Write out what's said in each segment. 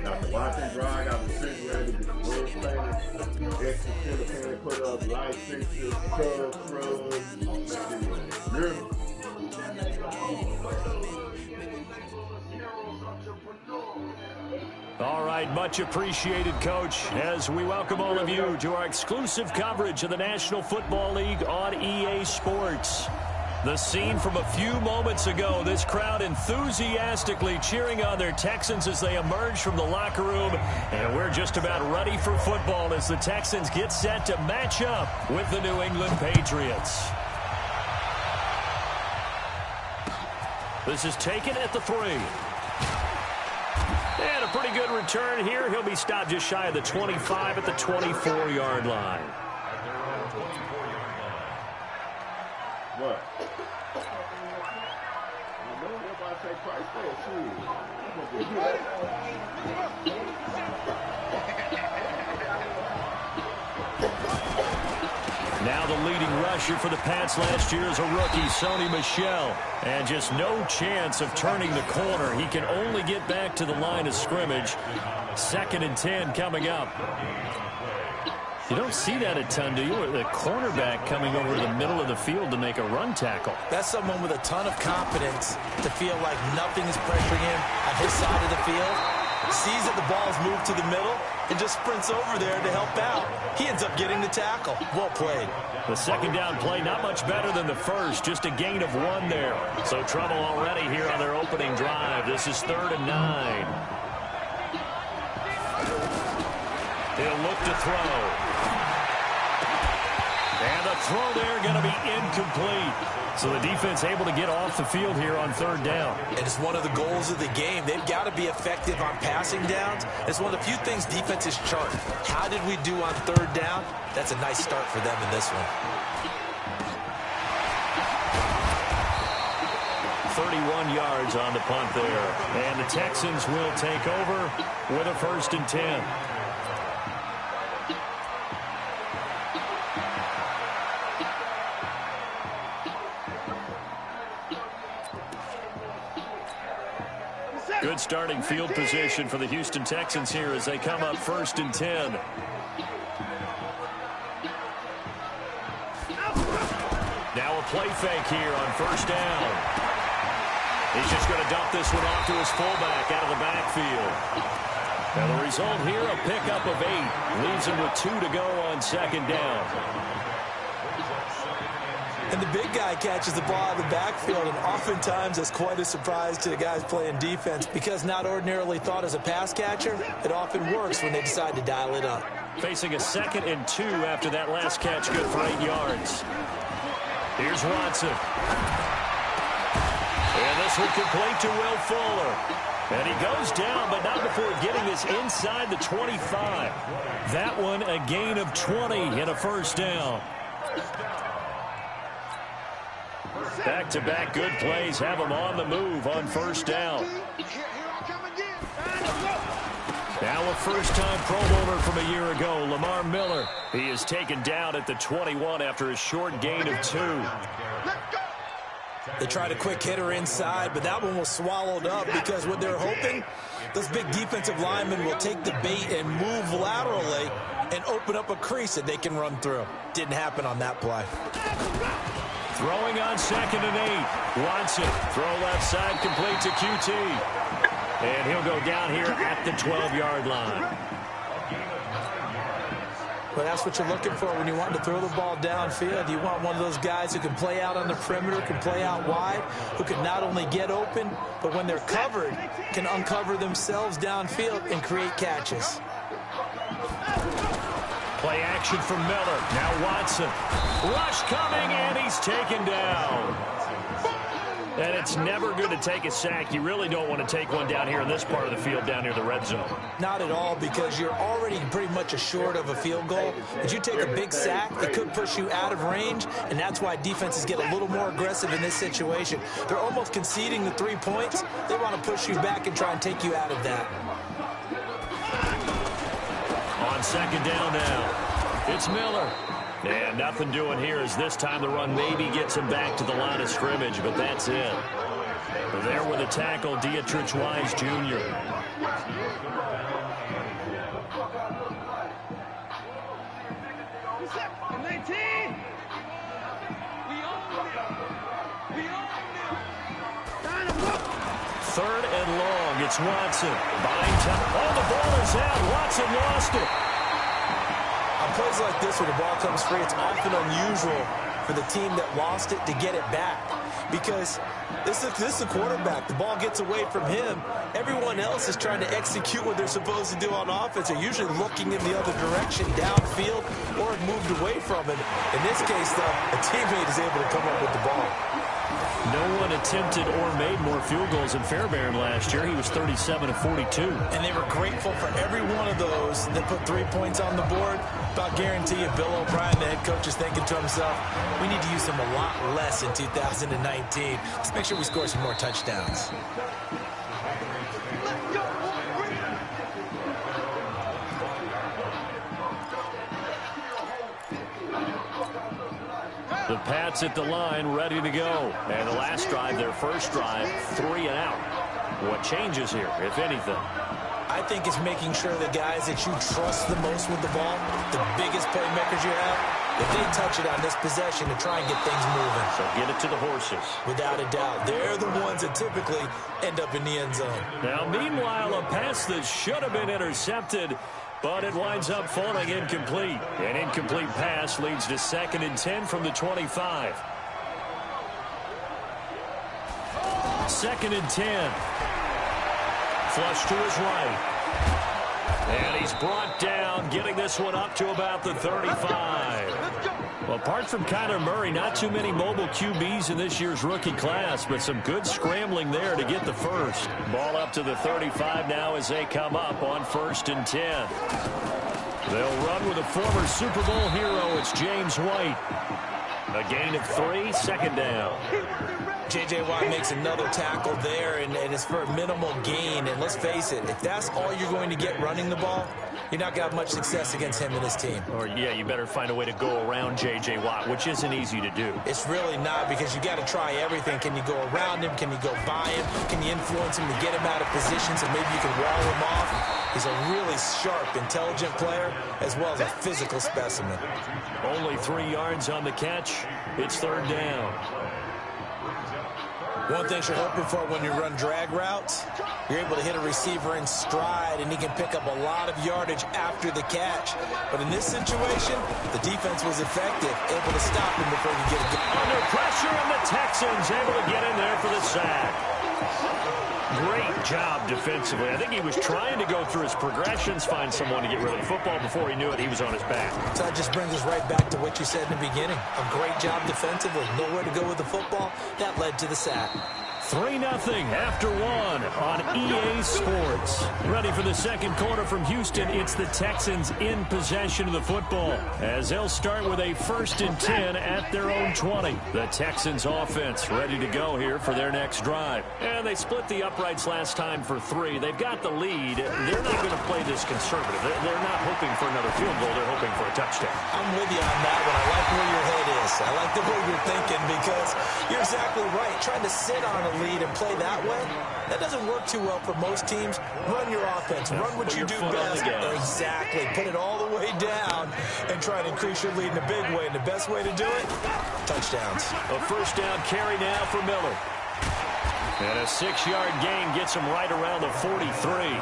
After watching drive, I was sitting ready to get the world famous. Extra put up light fixtures, scrubs. All right, much appreciated, Coach, as we welcome all of you to our exclusive coverage of the National Football League on EA Sports. The scene from a few moments ago, this crowd enthusiastically cheering on their Texans as they emerge from the locker room. And we're just about ready for football as the Texans get set to match up with the New England Patriots. This is taken at the 3. And a pretty good return here. He'll be stopped just shy of the 25 at the 24-yard line. What? Now the leading rusher for the Pats last year is a rookie, Sony Michel. And just no chance of turning the corner. He can only get back to the line of scrimmage. 2nd and 10 coming up. You don't see that a ton, do you? The cornerback coming over the middle of the field to make a run tackle. That's someone with a ton of confidence to feel like nothing is pressuring him on his side of the field. Sees that the ball's moved to the middle and just sprints over there to help out. He ends up getting the tackle. Well played. The second down play, not much better than the first. Just a gain of 1 there. So trouble already here on their opening drive. This is 3rd and 9. He'll look to throw. And the throw there going to be incomplete. So the defense able to get off the field here on 3rd down. And it's one of the goals of the game. They've got to be effective on passing downs. It's one of the few things defenses chart. How did we do on 3rd down? That's a nice start for them in this one. 31 yards on the punt there. And the Texans will take over with a 1st and 10. Good starting field position for the Houston Texans here as they come up 1st and 10. Now a play fake here on 1st down. He's just going to dump this one off to his fullback out of the backfield. Now the result here, a pickup of 8. Leaves him with 2 to go on 2nd down. And the big guy catches the ball out of the backfield, and oftentimes that's quite a surprise to the guys playing defense because not ordinarily thought as a pass catcher, it often works when they decide to dial it up. Facing a 2nd and 2 after that last catch, good for 8 yards. Here's Watson. And this one complete to Will Fuller. And he goes down, but not before getting this inside the 25. That one a gain of 20 and a 1st down. Back-to-back good plays have them on the move on 1st down. Now a first-time Pro Bowler from a year ago, Lamar Miller. He is taken down at the 21 after a short gain of 2. They tried a quick hitter inside, but that one was swallowed up because what they're hoping, those big defensive linemen will take the bait and move laterally and open up a crease that they can run through. Didn't happen on that play. Throwing on 2nd and 8. Watson, throw left side, complete to QT. And he'll go down here at the 12-yard line. Well, that's what you're looking for when you want to throw the ball downfield. You want one of those guys who can play out on the perimeter, can play out wide, who can not only get open, but when they're covered, can uncover themselves downfield and create catches. Play action from Miller. Now Watson. Rush coming, and he's taken down. And it's never good to take a sack. You really don't want to take one down here in this part of the field, down near the red zone. Not at all, because you're already pretty much assured of a field goal. But you take a big sack, it could push you out of range, and that's why defenses get a little more aggressive in this situation. They're almost conceding the 3 points. They want to push you back and try and take you out of that. On second down now, it's Miller. And nothing doing here as this time the run maybe gets him back to the line of scrimmage, but that's it. There with a tackle, Dietrich Wise Jr. Third and long, it's Watson. Buying time. Oh, the ball is out. Watson lost it. On plays like this where the ball comes free, it's often unusual for the team that lost it to get it back. Because this is the quarterback. The ball gets away from him. Everyone else is trying to execute what they're supposed to do on offense. They're usually looking in the other direction, downfield, or moved away from it. In this case, though, a teammate is able to come up with the ball. No one attempted or made more field goals than Fairbairn last year. He was 37 of 42. And they were grateful for every one of those that put 3 points on the board. About guarantee you, Bill O'Brien, the head coach, is thinking to himself, we need to use him a lot less in 2019. Let's make sure we score some more touchdowns. The Pats at the line, ready to go. And the last drive, their first drive, 3 and out. What changes here, if anything? I think it's making sure the guys that you trust the most with the ball, the biggest playmakers you have, if they touch it on this possession to try and get things moving. So get it to the horses. Without a doubt. They're the ones that typically end up in the end zone. Now, meanwhile, a pass that should have been intercepted, but it winds up falling incomplete. An incomplete pass leads to 2nd and 10 from the 25. 2nd and 10. Flush to his right. And he's brought down, getting this one up to about the 35. Well, apart from Kyler Murray, not too many mobile QBs in this year's rookie class, but some good scrambling there to get the first. Ball up to the 35 now as they come up on 1st and 10. They'll run with a former Super Bowl hero. It's James White. A gain of 3, 2nd down. J.J. Watt makes another tackle there, and it's for a minimal gain. And let's face it, if that's all you're going to get running the ball, you're not going to have much success against him and his team. Or, yeah, you better find a way to go around J.J. Watt, which isn't easy to do. It's really not, because you got to try everything. Can you go around him? Can you go by him? Can you influence him to get him out of position so maybe you can wall him off? He's a really sharp, intelligent player, as well as a physical specimen. Only 3 yards on the catch. It's 3rd down. One thing you're hoping for when you run drag routes, you're able to hit a receiver in stride, and he can pick up a lot of yardage after the catch. But in this situation, the defense was effective, able to stop him before he could get it. Under pressure, and the Texans able to get in there for the sack. Great job defensively. I think he was trying to go through his progressions, find someone to get rid of the football. Before he knew it, he was on his back. So that just brings us right back to what you said in the beginning. A great job defensively. Nowhere to go with the football. That led to the sack. 3-0 after 1 on EA Sports. Ready for the second quarter from Houston. It's the Texans in possession of the football, as they'll start with a 1st and 10 at their own 20. The Texans offense ready to go here for their next drive. And they split the uprights last time for 3. They've got the lead. They're not going to play this conservative. They're not hoping for another field goal. They're hoping for a touchdown. I'm with you on that one. I like where your head is. I like the way you're thinking, because you're exactly right. Trying to sit on a lead and play that way, that doesn't work too well for most teams. Run your offense. Run what you do best. Exactly. Put it all the way down and try to increase your lead in a big way. And the best way to do it, touchdowns. A 1st down carry now for Miller. And a 6-yard gain gets him right around the 43.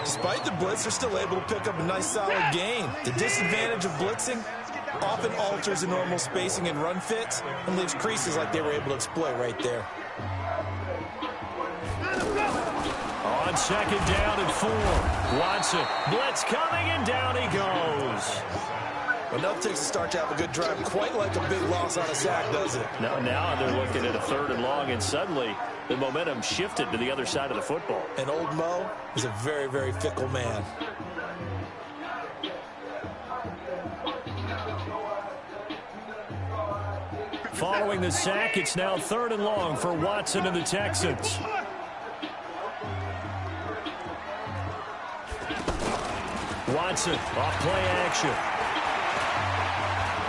Despite the blitz, they're still able to pick up a nice solid gain. The disadvantage of blitzing often alters the normal spacing and run fits and leaves creases like they were able to exploit right there. On 2nd down and 4. Watson, blitz coming, and down he goes. Enough takes to start to have a good drive, quite like a big loss on a sack, does it? Now they're looking at a 3rd and long, and suddenly the momentum shifted to the other side of the football. And old Mo is a very, very fickle man. Following the sack, it's now 3rd and long for Watson and the Texans. Watson off play action.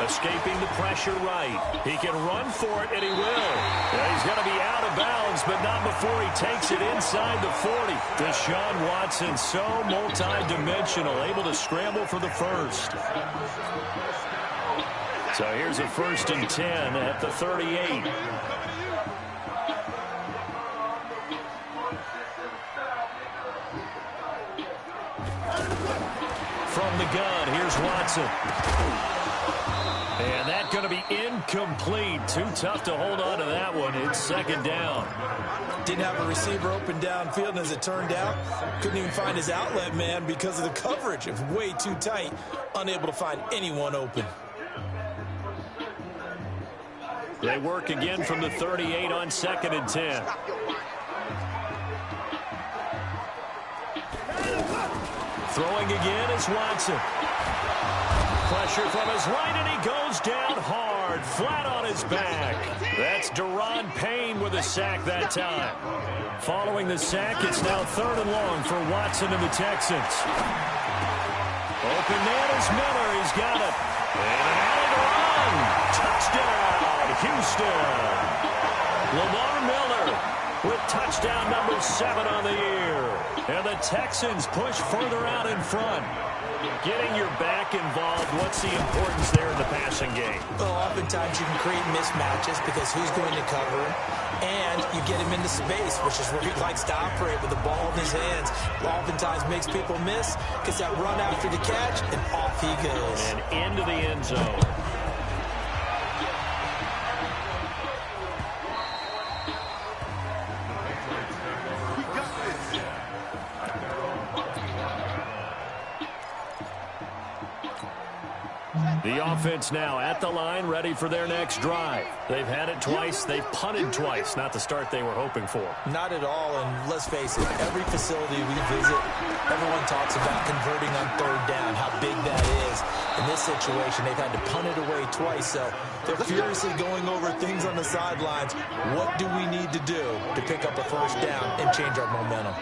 Escaping the pressure right. He can run for it, and he will. Yeah, he's going to be out of bounds, but not before he takes it inside the 40. Deshaun Watson, so multi-dimensional, able to scramble for the first. So here's a 1st and 10 at the 38. From the gun, here's Watson. And that's going to be incomplete. Too tough to hold on to that one. It's 2nd down. Didn't have a receiver open downfield, and as it turned out, couldn't even find his outlet man because of the coverage. It was way too tight, unable to find anyone open. They work again from the 38 on 2nd and 10. Throwing again is Watson. Pressure from his right, and he goes down hard, flat on his back. That's Daron Payne with a sack that time. Following the sack, it's now 3rd and long for Watson and the Texans. Open man is Miller. He's got it. And an alley to run. Touchdown, Houston. Lamar Miller with touchdown number 7 on the year. And the Texans push further out in front. Getting your back involved, what's the importance there in the passing game? Well, oftentimes you can create mismatches because who's going to cover him, and you get him into space, which is where he likes to operate with the ball in his hands. Oftentimes makes people miss, gets that run after the catch, and off he goes. And into the end zone. The offense now at the line, ready for their next drive. They've had it twice. They've punted twice. Not the start they were hoping for. Not at all, and let's face it, every facility we visit, everyone talks about converting on 3rd down, how big that is. In this situation, they've had to punt it away twice, so they're furiously going over things on the sidelines. What do we need to do to pick up a 1st down and change our momentum?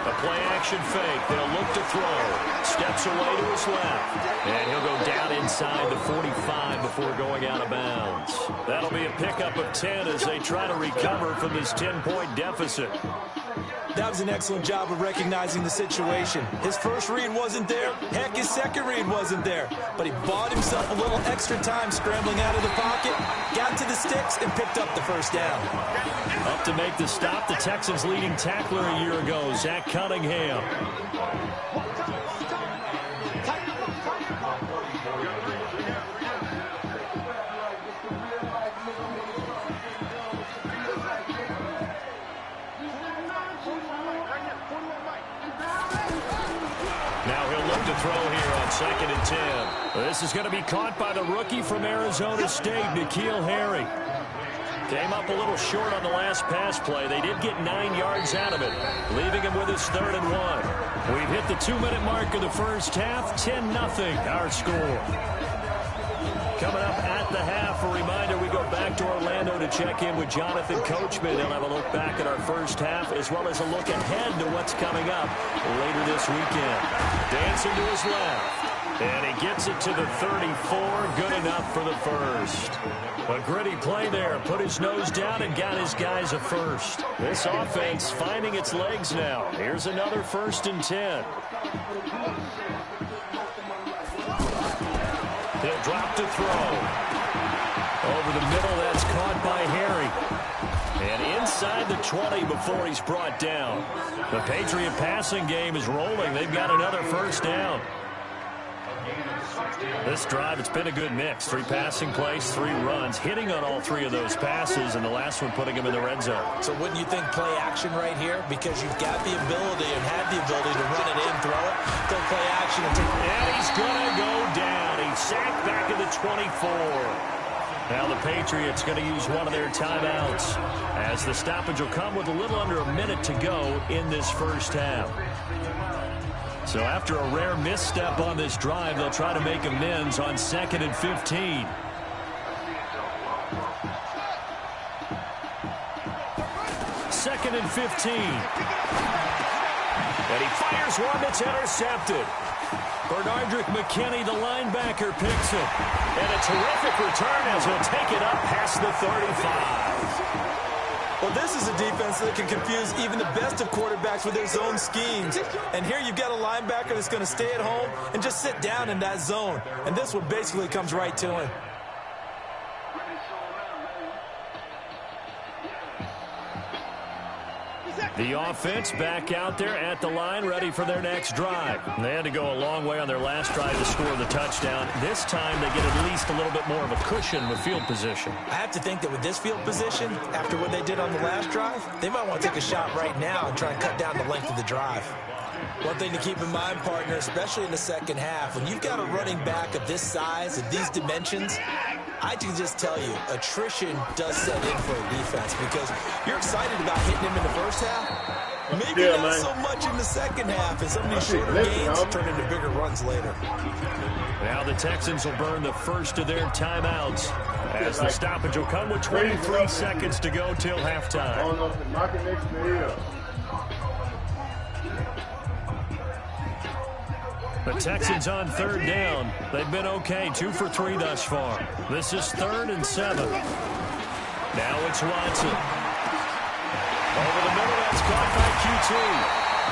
A play-action fake. They'll look to throw. Steps away to his left. And he'll go down inside the 45 before going out of bounds. That'll be a pickup of 10 as they try to recover from this 10-point deficit. That was an excellent job of recognizing the situation. His first read wasn't there. Heck, his second read wasn't there. But he bought himself a little extra time scrambling out of the pocket, got to the sticks, and picked up the 1st down. Up to make the stop, the Texans' leading tackler a year ago, Zach Cunningham. Now he'll look to throw here on 2nd and 10. This is going to be caught by the rookie from Arizona State, N'Keal Harry. Came up a little short on the last pass play. They did get 9 yards out of it, leaving him with his 3rd and 1. We've hit the 2-minute mark of the first half. 10-0 our score. Coming up at the half, a reminder, we go back to Orlando to check in with Jonathan Coachman. He'll have a look back at our first half as well as a look ahead to what's coming up later this weekend. Dancing to his left. And he gets it to the 34. Good enough for the first. A gritty play there. Put his nose down and got his guys a first. This offense finding its legs now. Here's another 1st and 10. He'll drop to throw. Over the middle, that's caught by Harry. And inside the 20 before he's brought down. The Patriot passing game is rolling. They've got another 1st down. This drive, it's been a good mix. 3 passing plays, 3 runs, hitting on all 3 of those passes, and the last one putting him in the red zone. So wouldn't you think play action right here? Because you've got the ability and have the ability to run it in, throw it, go play action. And he's going to go down. He's sacked back at the 24. Now the Patriots going to use one of their timeouts as the stoppage will come with a little under a minute to go in this first half. So after a rare misstep on this drive, they'll try to make amends on 2nd and 15. Second and 15. And he fires one that's intercepted. Bernardrick McKinney, the linebacker, picks it. And a terrific return as he'll take it up past the 35. Well, this is a defense that can confuse even the best of quarterbacks with their zone schemes. And here you've got a linebacker that's going to stay at home and just sit down in that zone. And this one basically comes right to him. The offense back out there at the line, ready for their next drive. They had to go a long way on their last drive to score the touchdown. This time they get at least a little bit more of a cushion with field position. I have to think that with this field position, after what they did on the last drive, they might want to take a shot right now and try and cut down the length of the drive. One thing to keep in mind, partner, especially in the second half, when you've got a running back of this size, of these dimensions, I can just tell you, attrition does set in for a defense because you're excited about hitting him in the first half. Maybe not so much in the second half, and some of these shorter gains turn into bigger runs later. Now the Texans will burn the first of their timeouts as the stoppage will come with 23 seconds to go till halftime. The Texans on third down. They've been okay, 2 for 3 thus far. This is 3rd and 7. Now it's Watson. Over the middle, that's caught by QT.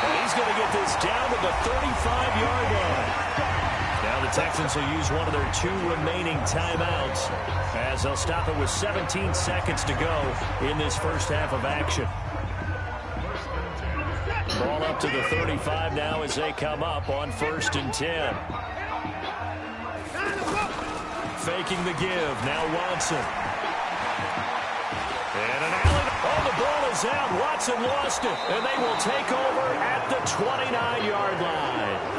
And he's going to get this down to the 35-yard line. Now the Texans will use one of their 2 remaining timeouts as they'll stop it with 17 seconds to go in this first half of action. Ball up to the 35 now as they come up on 1st and 10. Faking the give. Now Watson. And an alley. Oh, the ball is out. Watson lost it. And they will take over at the 29-yard line.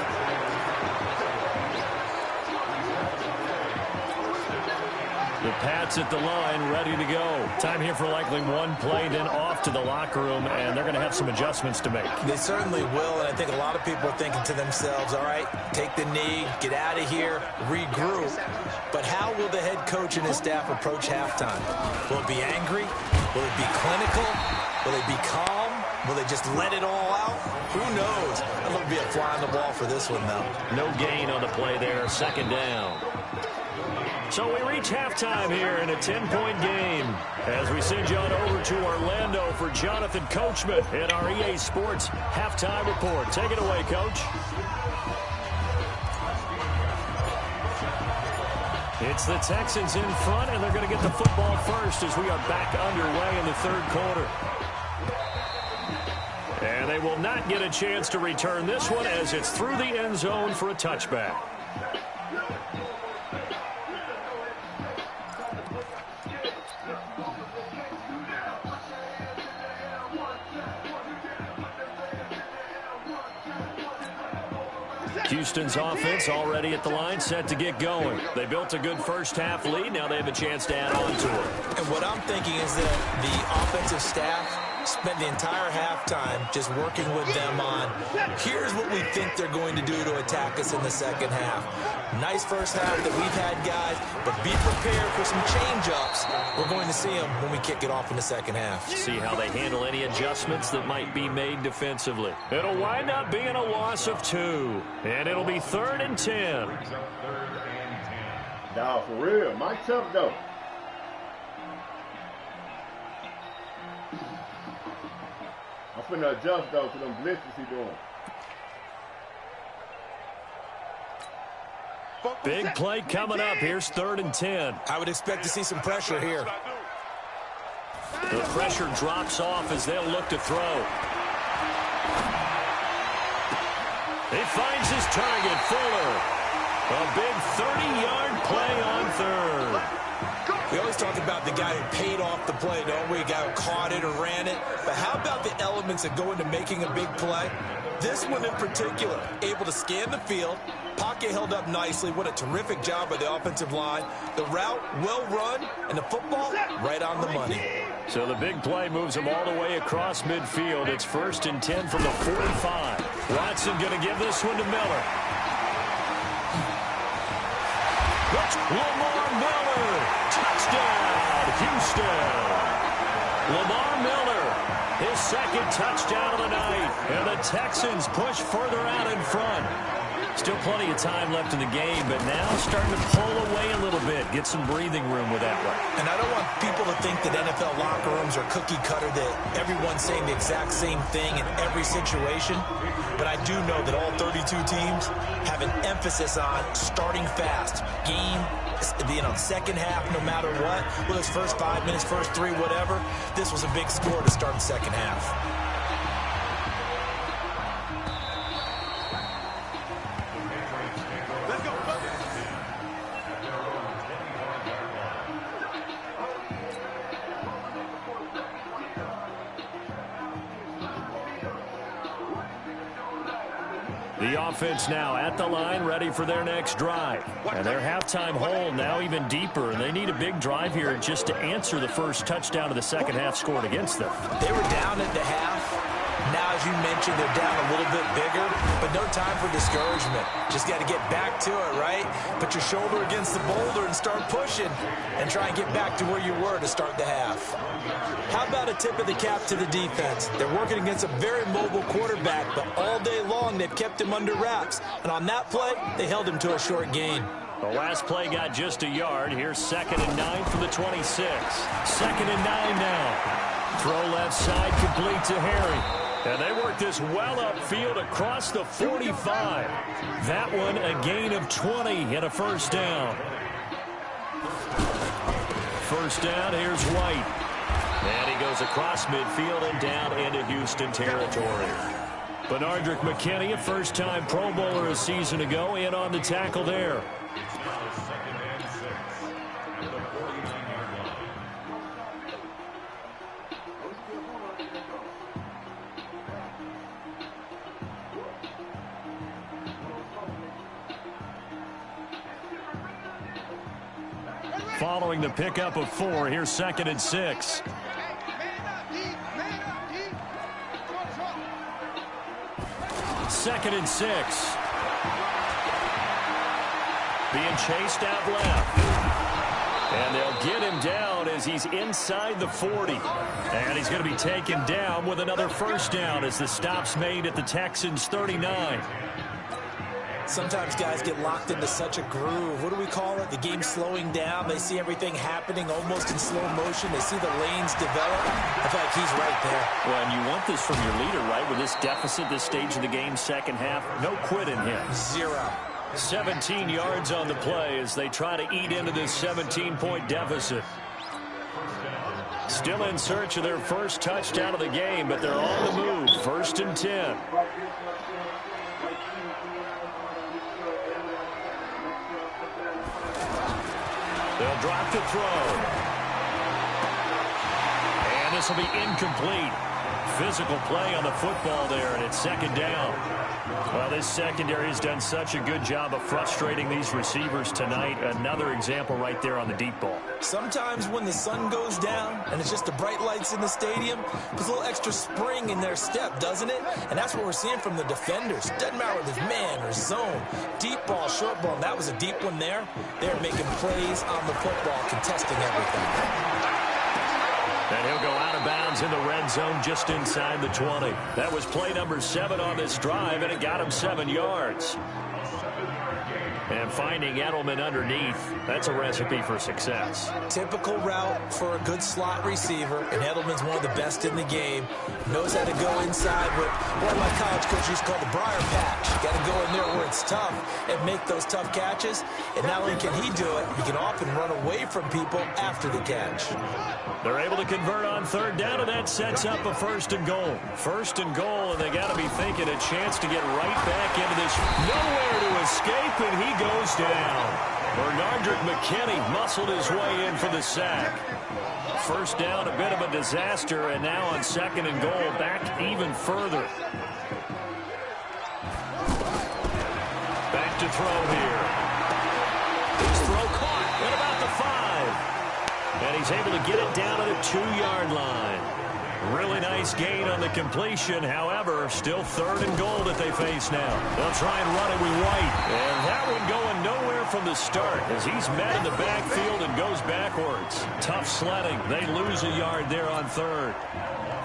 The Pats at the line, ready to go. Time here for likely one play, then off to the locker room, and they're going to have some adjustments to make. They certainly will, and I think a lot of people are thinking to themselves, all right, take the knee, get out of here, regroup. But how will the head coach and his staff approach halftime? Will it be angry? Will it be clinical? Will it be calm? Will they just let it all out? Who knows? It'll be a fly on the ball for this one, though. No gain on the play there, 2nd down. So we reach halftime here in a 10-point game as we send you on over to Orlando for Jonathan Coachman in our EA Sports Halftime Report. Take it away, Coach. It's the Texans in front, and they're going to get the football first as we are back underway in the 3rd quarter. And they will not get a chance to return this one as it's through the end zone for a touchback. Houston's offense already at the line, set to get going. They built a good first half lead. Now they have a chance to add on to it. And what I'm thinking is that the offensive staff spent the entire halftime just working with them on, here's what we think they're going to do to attack us in the second half. Nice first half that we've had, guys, but be prepared for some change-ups. We're going to see them when we kick it off in the second half. See how they handle any adjustments that might be made defensively. It'll wind up being a loss of 2, and it'll be 3rd and 10. Now, for real, Mike's up, though. I'm finna adjust, though, to them blitzes he doing. Big play coming up. Here's 3rd and 10. I would expect to see some pressure here. The pressure drops off as they'll look to throw. He finds his target, Fuller. A big 30-yard play on 3rd. We always talk about the guy who paid off the play, don't we? A guy who caught it or ran it. But how about the elements that go into making a big play? This one in particular, able to scan the field, pocket held up nicely. What a terrific job by the offensive line. The route, well run, and the football, right on the money. So the big play moves them all the way across midfield. It's 1st and 10 from the 45. Watson going to give this one to Miller. That's Lamar Miller. Touchdown, Houston. Lamar Miller His second touchdown of the night. And the Texans push further out in front. Still plenty of time left in the game, but now starting to pull away a little bit. Get some breathing room with that one. And I don't want people to think that NFL locker rooms are cookie cutter, that everyone's saying the exact same thing in every situation. But I do know that all 32 teams have an emphasis on starting fast. Second half, no matter what. Whether it's first 5 minutes, first 3, whatever. This was a big score to start the second half. The offense now at the line, ready for their next drive. And their halftime hole now even deeper, and they need a big drive here just to answer the first touchdown of the second half scored against them. They were down at the half. Now, as you mentioned, they're down a little bit bigger, but no time for discouragement. Just got to get back to it, right? Put your shoulder against the boulder and start pushing and try and get back to where you were to start the half. How about a tip of the cap to the defense? They're working against a very mobile quarterback, but all day long they've kept him under wraps. And on that play, they held him to a short gain. The last play got just a yard. Here's 2nd and 9 from the 26. 2nd and 9 now. Throw left side, complete to Harry. And they work this well upfield across the 45. That one a gain of 20 and a first down. First down, here's White. And he goes across midfield and down into Houston territory. Benardrick McKinney, a first-time Pro Bowler a season ago, in on the tackle there. Following the pickup of 4, here's 2nd and 6. Second and 6. Being chased out left. And they'll get him down as he's inside the 40. And he's going to be taken down with another first down as the stop's made at the Texans' 39. Sometimes guys get locked into such a groove. What do we call it? The game's slowing down. They see everything happening almost in slow motion. They see the lanes develop. I feel like he's right there. Well, and you want this from your leader, right? With this deficit, this stage of the game, second half, no quit in him. 0. 17 yards on the play as they try to eat into this 17-point deficit. Still in search of their first touchdown of the game, but they're on the move. 1st and 10. They'll drop the throw. And this will be incomplete. Physical play on the football there, and it's 2nd down. Well, this secondary has done such a good job of frustrating these receivers tonight. Another example right there on the deep ball. Sometimes when the sun goes down and it's just the bright lights in the stadium, there's a little extra spring in their step, doesn't it? And that's what we're seeing from the defenders. Doesn't matter whether it's man or zone, deep ball, short ball. And that was a deep one there. They're making plays on the football, contesting everything. And he'll go out of bounds in the red zone just inside the 20. That was play number 7 on this drive, and it got him 7 yards. And finding Edelman underneath, that's a recipe for success. Typical route for a good slot receiver, and Edelman's one of the best in the game. Knows how to go inside what one of my college coaches used to call the briar patch. Got to go in there where it's tough and make those tough catches. And not only can he do it, he can often run away from people after the catch. They're able to convert on 3rd down, and that sets up a 1st and goal. 1st and goal, and they got to be thinking a chance to get right back into this. Nowhere to escape, and he goes down. Benardrick McKinney muscled his way in for the sack. 1st down, a bit of a disaster, and now on 2nd and goal, back even further. Back to throw here. His throw caught at about the 5. And he's able to get it down to the 2-yard line. Really nice gain on the completion. However, still 3rd and goal that they face now. They'll try and run it with White. And that one going nowhere here from the start as he's met in the backfield and goes backwards. Tough sledding. They lose a yard there on third.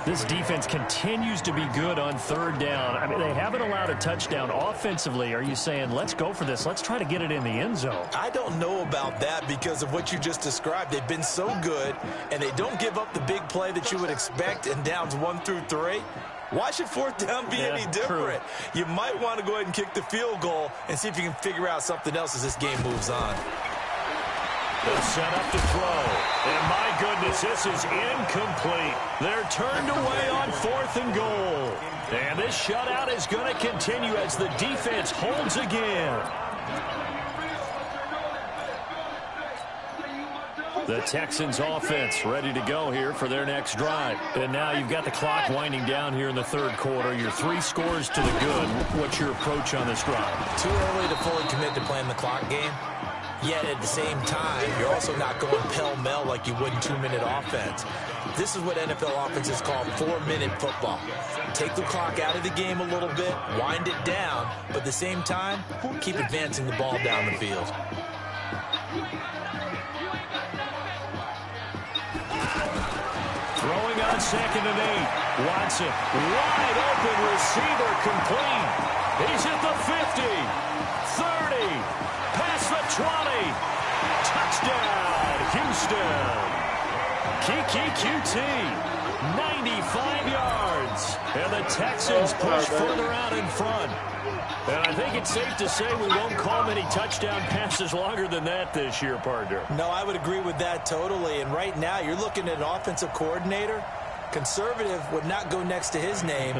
This defense continues to be good on third down. I mean, they haven't allowed a touchdown offensively. Are you saying, let's go for this? Let's try to get it in the end zone. I don't know about that because of what you just described. They've been so good, and they don't give up the big play that you would expect in downs 1 through 3. Why should fourth down be any different? True. You might want to go ahead and kick the field goal and see if you can figure out something else as this game moves on. They'll set up to throw. And my goodness, this is incomplete. They're turned away on 4th and goal. And this shutout is going to continue as the defense holds again. The Texans offense ready to go here for their next drive. And now you've got the clock winding down here in the third quarter. Your 3 scores to the good. What's your approach on this drive? Too early to fully commit to playing the clock game. Yet at the same time, you're also not going pell-mell like you would in 2-minute offense. This is what NFL offenses call 4-minute football. Take the clock out of the game a little bit, wind it down, but at the same time, keep advancing the ball down the field. Throwing on 2nd and 8. Watson, wide open receiver, complete. He's at the 50, 30. Past the 20. Touchdown, Houston. Kiki QT, 95 yards. And the Texans push further out in front. And I think it's safe to say we won't call many touchdown passes longer than that this year, partner. No, I would agree with that totally. And right now, you're looking at an offensive coordinator. Conservative would not go next to his name.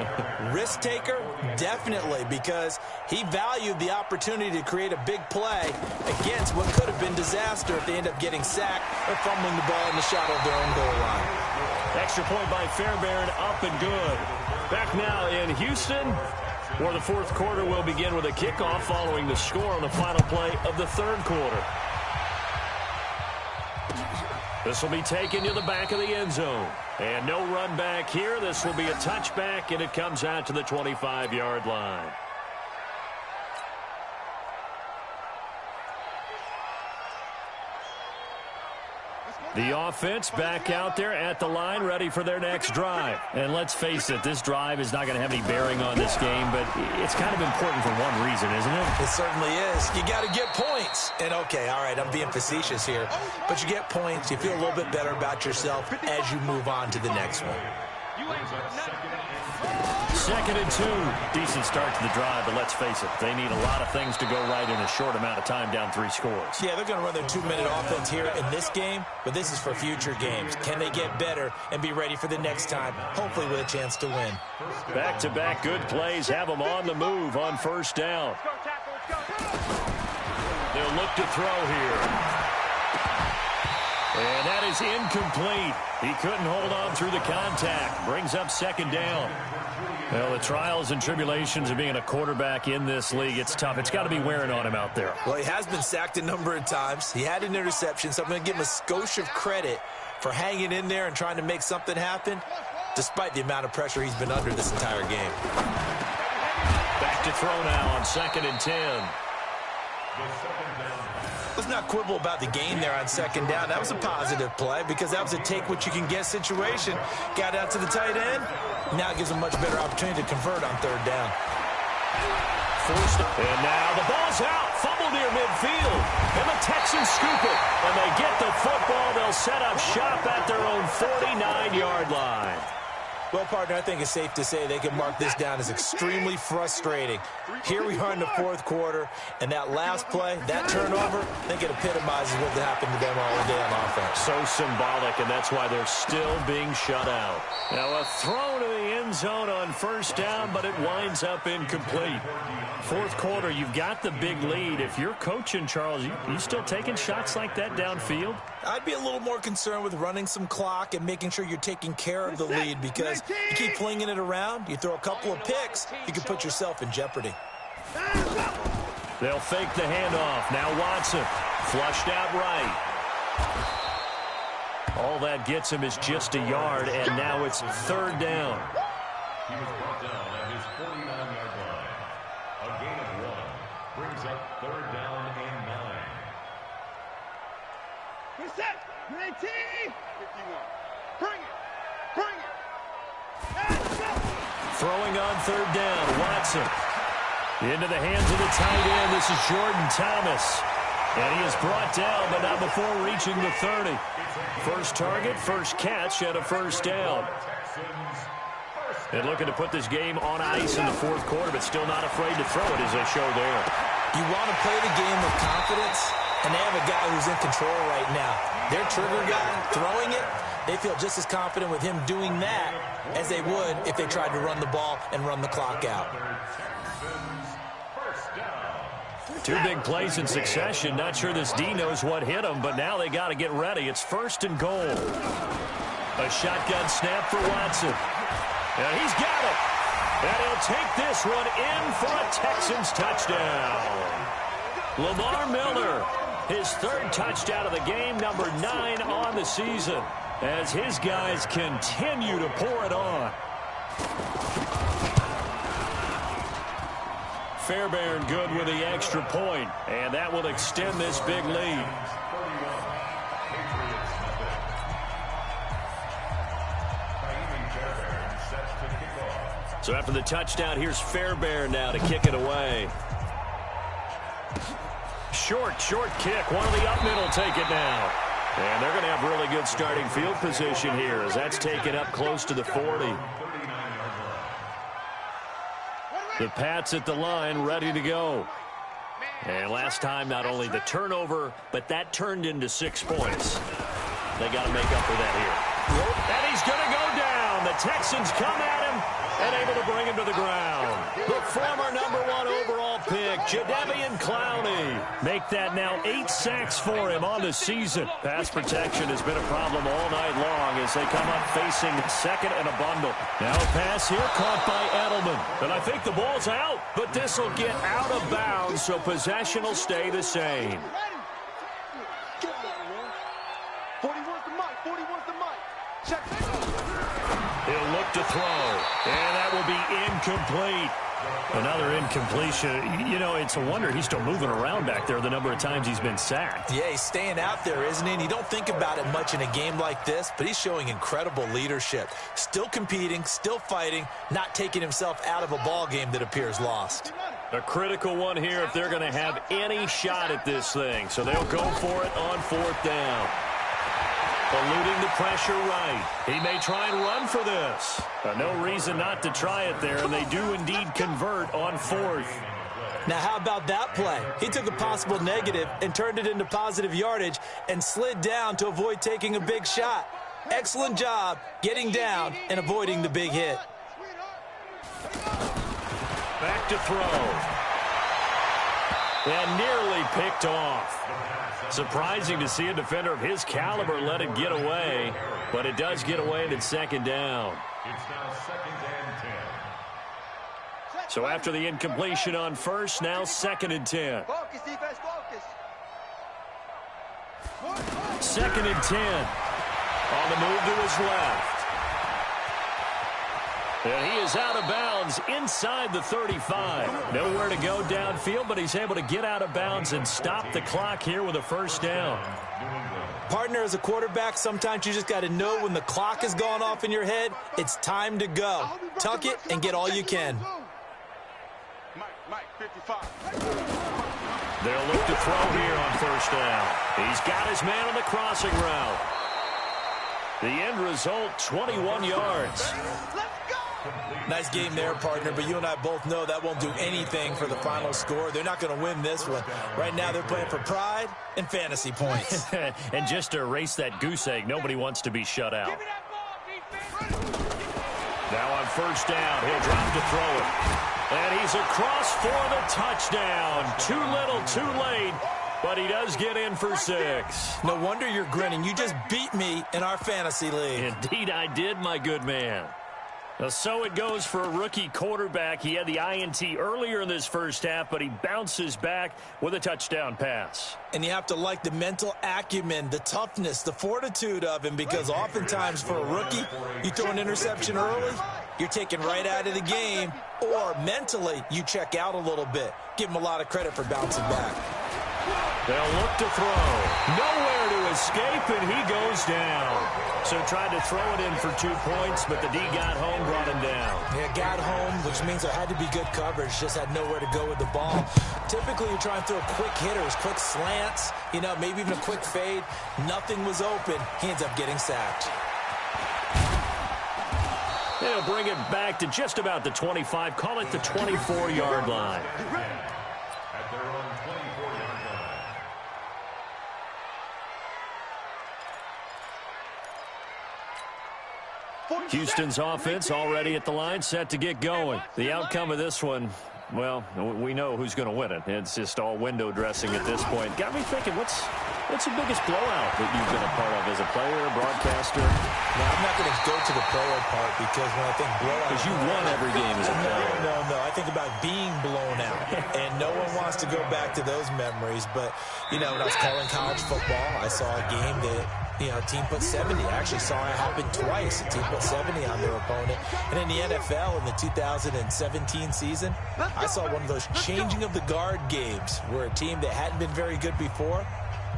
Risk taker, definitely, because he valued the opportunity to create a big play against what could have been disaster if they end up getting sacked or fumbling the ball in the shadow of their own goal line. Extra point by Fairbairn, up and good. Back now in Houston, where the fourth quarter will begin with a kickoff following the score on the final play of the third quarter. This will be taken to the back of the end zone. And no run back here. This will be a touchback, and it comes out to the 25-yard line. The offense back out there at the line, ready for their next drive. And let's face it, this drive is not going to have any bearing on this game, but it's kind of important for one reason, isn't it? It certainly is. You got to get points. And, okay, all right, I'm being facetious here. But you get points, you feel a little bit better about yourself as you move on to the next one. 2nd and 2. Decent start to the drive, but let's face it, they need a lot of things to go right in a short amount of time, down 3 scores. Yeah, they're going to run their 2-minute offense here in this game, but this is for future games. Can they get better and be ready for the next time, hopefully with a chance to win? Back-to-back good plays have them on the move on first down. They'll look to throw here. And that is incomplete. He couldn't hold on through the contact. Brings up 2nd down. Well, the trials and tribulations of being a quarterback in this league, it's tough. It's got to be wearing on him out there. Well, he has been sacked a number of times. He had an interception, so I'm going to give him a skosh of credit for hanging in there and trying to make something happen, despite the amount of pressure he's been under this entire game. Back to throw now on 2nd and 10. Let's not quibble about the gain there on 2nd down. That was a positive play because that was a take-what-you-can-get situation. Got out to the tight end. Now it gives them a much better opportunity to convert on 3rd down. And now the ball's out. Fumble near midfield. And the Texans scoop it. And they get the football. They'll set up shop at their own 49-yard line. Well, partner, I think it's safe to say they can mark this down as extremely frustrating. Here we are in the 4th quarter, and that last play, that turnover, I think it epitomizes what happened to them all day on offense. So symbolic, and that's why they're still being shut out. Now a throw to the end zone on first down, but it winds up incomplete. 4th quarter, you've got the big lead. If you're coaching, Charles, you still taking shots like that downfield? I'd be a little more concerned with running some clock and making sure you're taking care of the lead because you keep flinging it around, you throw a couple of picks, you can put yourself in jeopardy. They'll fake the handoff. Now Watson, flushed out right. All that gets him is just a yard, and now it's 3rd down. He was brought down at his 49-yard line. A gain of 1. Brings up 3rd down and 9. Reset. 19. 51. Bring it. Bring it. Let's go. Throwing on 3rd down, Watson. Into the hands of the tight end. This is Jordan Thomas. And he is brought down, but not before reaching the 30. First target, first catch, and a first down. And looking to put this game on ice in the 4th quarter, but still not afraid to throw it, as they show there. You want to play the game with confidence, and they have a guy who's in control right now. Their trigger guy throwing it, they feel just as confident with him doing that as they would if they tried to run the ball and run the clock out. 2 big plays in succession. Not sure this D knows what hit him, but now they got to get ready. It's 1st and goal. A shotgun snap for Watson. And he's got it. And he'll take this one in for a Texans touchdown. Lamar Miller, his 3rd touchdown of the game, number 9 on the season, as his guys continue to pour it on. Fairbairn good with the extra point, and that will extend this big lead. So after the touchdown, here's Fairbairn now to kick it away. Short kick. One of the up middle take it now. And they're going to have really good starting field position here, as that's taken up close to the 40. The Pats at the line, ready to go. And last time, not only the turnover, but that turned into 6 points. They got to make up for that here. And he's going to go down. The Texans come at him and able to bring him to the ground. The former number 1 overall pick, Jadeveon Clowney. Make that now 8 sacks for him on the season. Pass protection has been a problem all night long as they come up facing 2nd and a bundle. Now a pass here caught by Edelman. And I think the ball's out, but this will get out of bounds, so possession will stay the same. 41's the mic. 41's the mic. Check. He'll look to throw, and that will be incomplete. Another incompletion. You know, it's a wonder he's still moving around back there the number of times he's been sacked. Yeah, he's staying out there, isn't he? And you don't think about it much in a game like this, but he's showing incredible leadership. Still competing, still fighting, not taking himself out of a ball game that appears lost. A critical one here if they're going to have any shot at this thing. So they'll go for it on 4th down. Eluding the pressure right. He may try and run for this. No reason not to try it there, and they do indeed convert on 4th. Now, how about that play? He took a possible negative and turned it into positive yardage and slid down to avoid taking a big shot. Excellent job getting down and avoiding the big hit. Back to throw. And nearly picked off. Surprising to see a defender of his caliber let it get away, but it does get away and it's 2nd down. It's now 2nd and 10. So after the incompletion on 1st, now 2nd and 10. Focus, defense, focus. 2nd and 10. On the move to his left. And he is out of bounds inside the 35. Nowhere to go downfield, but he's able to get out of bounds and stop the clock here with a 1st down. Partner, as a quarterback, sometimes you just got to know when the clock has gone off in your head, it's time to go. Tuck it and get all you can. Mike, 55. They'll look to throw here on 1st down. He's got his man on the crossing route. The end result, 21 yards. Nice game there, partner, but you and I both know that won't do anything for the final score. They're not going to win this one. Right now, they're playing for pride and fantasy points. And just to erase that goose egg, nobody wants to be shut out. Now on 1st down, he'll drop to throw it. And he's across for the touchdown. Too little, too late. But he does get in for 6. No wonder you're grinning. You just beat me in our fantasy league. Indeed I did, my good man. So it goes for a rookie quarterback. He had the INT earlier in this 1st half, but he bounces back with a touchdown pass. And you have to like the mental acumen, the toughness, the fortitude of him, because oftentimes for a rookie, you throw an interception early, you're taken right out of the game, or mentally you check out a little bit. Give him a lot of credit for bouncing back. They'll look to throw. Nowhere to escape, and he goes down. So tried to throw it in for 2 points, but the D got home, brought him down. Yeah, got home, which means there had to be good coverage. Just had nowhere to go with the ball. Typically, you're trying to throw quick hitters, quick slants, maybe even a quick fade. Nothing was open. He ends up getting sacked. They'll bring it back to just about the 25. Call it the 24-yard line. At their own 24-yard line. Houston's offense already at the line, set to get going. The outcome of this one, well, we know who's going to win it. It's just all window dressing at this point. Got me thinking, what's the biggest blowout that you've been a part of as a player, a broadcaster? No, I'm not going to go to the player part because when I think blowout... Because you won every game as a player. No. I think about being blown out. And no one wants to go back to those memories. But, when I was calling college football, I saw a game that... a team put 70. I actually saw it happen twice. A team put 70 on their opponent. And in the NFL in the 2017 season, I saw one of those changing of the guard games where a team that hadn't been very good before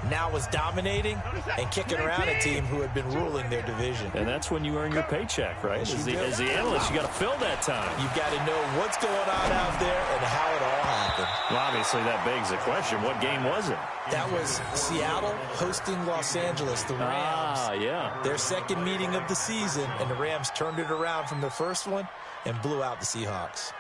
now was dominating and kicking around a team who had been ruling their division. And that's when you earn your paycheck, right? As the analyst, you got to fill that time. You've got to know what's going on out there and how it all happened. Well, obviously, that begs the question, what game was it? That was Seattle hosting Los Angeles, the Rams. Yeah. Their second meeting of the season, and the Rams turned it around from the first one and blew out the Seahawks.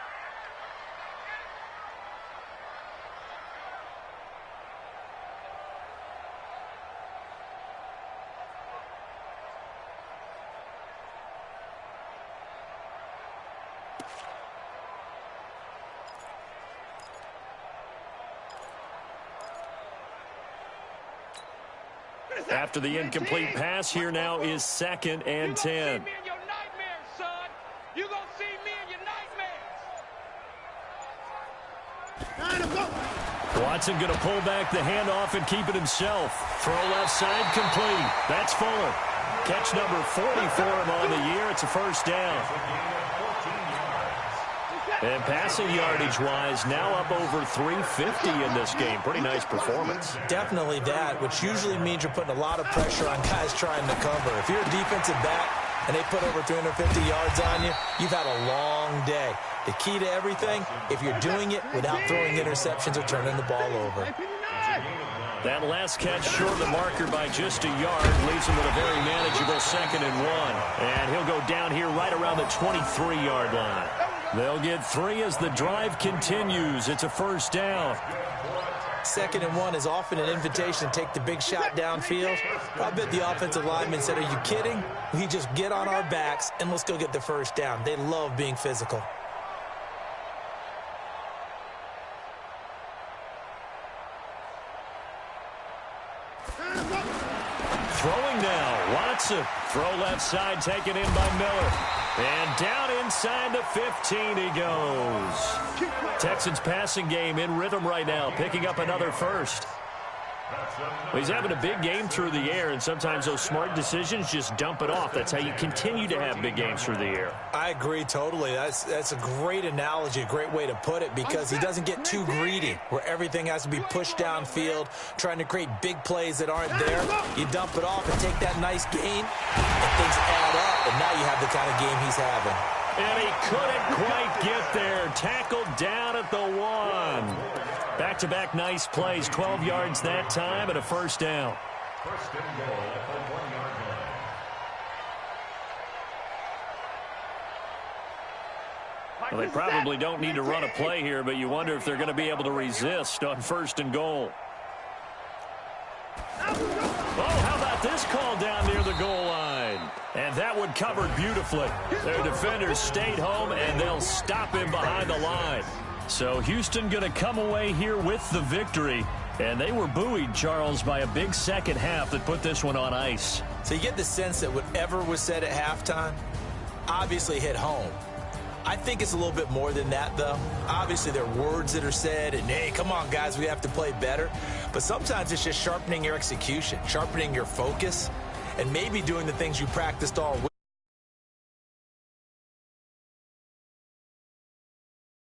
After the incomplete pass, here now is 2nd and 10. Watson going to pull back the handoff and keep it himself. Throw left side complete. That's Fuller. Catch number 40 for him on the year. It's a first down. And passing yardage-wise, now up over 350 in this game. Pretty nice performance. Definitely that, which usually means you're putting a lot of pressure on guys trying to cover. If you're a defensive back and they put over 350 yards on you, you've had a long day. The key to everything, if you're doing it without throwing interceptions or turning the ball over. That last catch short of the marker by just a yard leaves him with a very manageable 2nd and 1. And he'll go down here right around the 23-yard line. They'll get 3 as the drive continues. It's a first down. 2nd and 1 is often an invitation to take the big shot downfield. I bet the offensive lineman said, are you kidding? We just get on our backs and let's go get the first down. They love being physical. Throwing now, Watson. Throw left side, taken in by Miller. And down inside the 15 he goes. Texans passing game in rhythm right now, picking up another first. Well, he's having a big game through the air, and sometimes those smart decisions just dump it off. That's how you continue to have big games through the air. I agree totally. That's a great analogy, a great way to put it, because he doesn't get too greedy where everything has to be pushed downfield, trying to create big plays that aren't there. You dump it off and take that nice gain, and things add up, and now you have the kind of game he's having. And he couldn't quite get there. Tackled down at the 1. Back-to-back nice plays, 12 yards that time, and a first down. First and goal at the 1-yard line. Well, they probably don't need to run a play here, but you wonder if they're going to be able to resist on first and goal. Oh, how about this call down near the goal line? And that one covered beautifully. Their defenders stayed home, and they'll stop him behind the line. So Houston going to come away here with the victory. And they were buoyed, Charles, by a big second half that put this one on ice. So you get the sense that whatever was said at halftime obviously hit home. I think it's a little bit more than that, though. Obviously, there are words that are said, and, hey, come on, guys, we have to play better. But sometimes it's just sharpening your execution, sharpening your focus, and maybe doing the things you practiced all